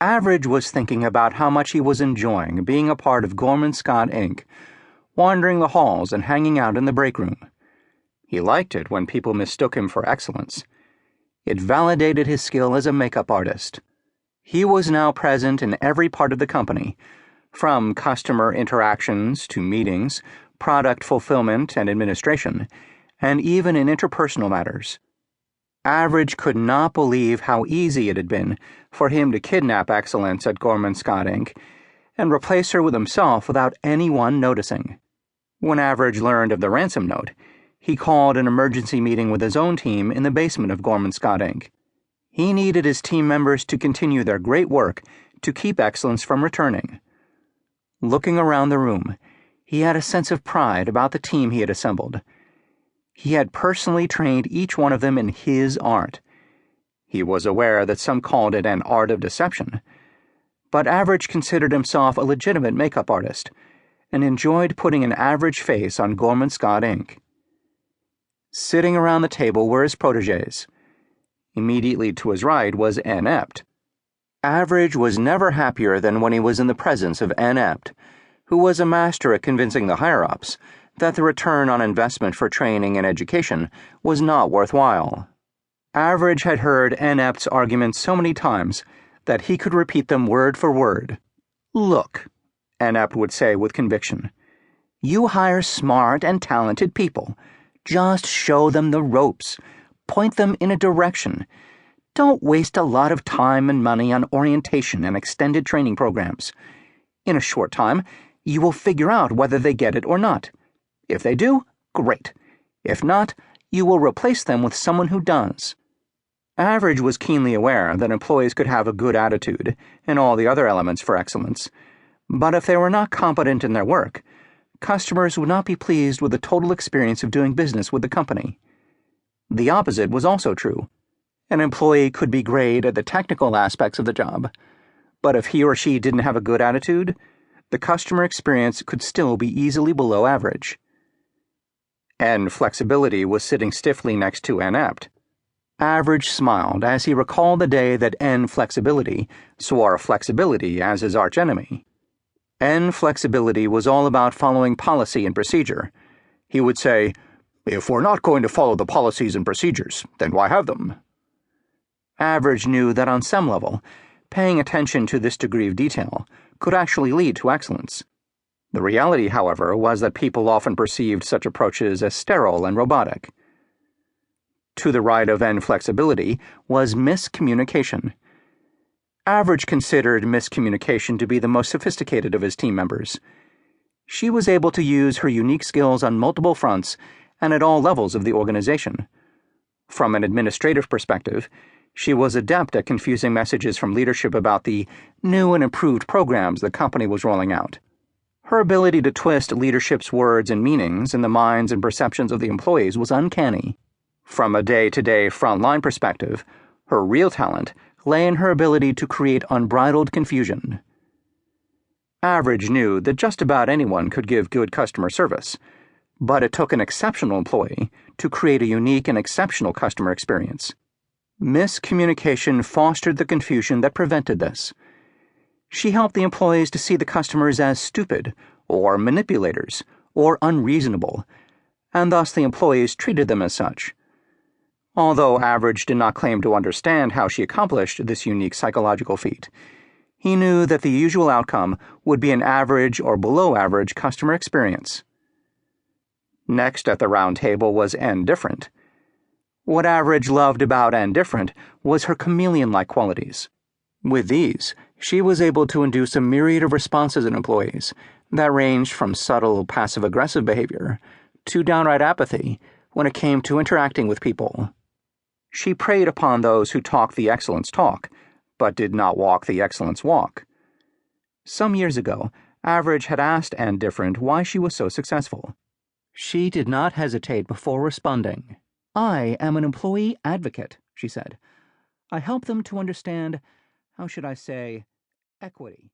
Average was thinking about how much he was enjoying being a part of Gorman Scott Inc., wandering the halls and hanging out in the break room. He liked it when people mistook him for excellence. It validated his skill as a makeup artist. He was now present in every part of the company, from customer interactions to meetings, product fulfillment and administration, and even in interpersonal matters. Average could not believe how easy it had been for him to kidnap excellence at Gorman Scott Inc. and replace her with himself without anyone noticing. When Average learned of the ransom note, he called an emergency meeting with his own team in the basement of Gorman Scott Inc. He needed his team members to continue their great work to keep excellence from returning. Looking around the room, he had a sense of pride about the team he had assembled. He had personally trained each one of them in his art. He was aware that some called it an art of deception, but Average considered himself a legitimate makeup artist and enjoyed putting an average face on Gorman Scott Inc. Sitting around the table were his protégés. Immediately to his right was Inept. Average was never happier than when he was in the presence of Inept, who was a master at convincing the higher-ups that the return on investment for training and education was not worthwhile. Average had heard Inept's arguments so many times that he could repeat them word for word. "Look," Inept would say with conviction, "you hire smart and talented people. Just show them the ropes. Point them in a direction. Don't waste a lot of time and money on orientation and extended training programs. In a short time, you will figure out whether they get it or not. If they do, great. If not, you will replace them with someone who does." Average was keenly aware that employees could have a good attitude and all the other elements for excellence, but if they were not competent in their work, customers would not be pleased with the total experience of doing business with the company. The opposite was also true. An employee could be great at the technical aspects of the job, but if he or she didn't have a good attitude, the customer experience could still be easily below average. And Flexibility was sitting stiffly next to Inept. Average smiled as he recalled the day that Flexibility swore Flexibility as his archenemy. Flexibility was all about following policy and procedure. He would say, "If we're not going to follow the policies and procedures, then why have them?" Average knew that on some level, paying attention to this degree of detail could actually lead to excellence. The reality, however, was that people often perceived such approaches as sterile and robotic. To the right of Flexibility was miscommunication. Average considered miscommunication to be the most sophisticated of his team members. She was able to use her unique skills on multiple fronts and at all levels of the organization. From an administrative perspective, she was adept at confusing messages from leadership about the new and improved programs the company was rolling out. Her ability to twist leadership's words and meanings in the minds and perceptions of the employees was uncanny. From a day-to-day frontline perspective, her real talent lay in her ability to create unbridled confusion. Average knew that just about anyone could give good customer service, but it took an exceptional employee to create a unique and exceptional customer experience. Miscommunication fostered the confusion that prevented this. She helped the employees to see the customers as stupid, or manipulators, or unreasonable, and thus the employees treated them as such. Although Average did not claim to understand how she accomplished this unique psychological feat, he knew that the usual outcome would be an average or below average customer experience. Next at the round table was Different. What Average loved about Different was her chameleon-like qualities. With these, she was able to induce a myriad of responses in employees that ranged from subtle passive-aggressive behavior to downright apathy when it came to interacting with people. She preyed upon those who talked the excellence talk, but did not walk the excellence walk. Some years ago, Average had asked Different why she was so successful. She did not hesitate before responding. "I am an employee advocate," she said. "I help them to understand, how should I say, equity."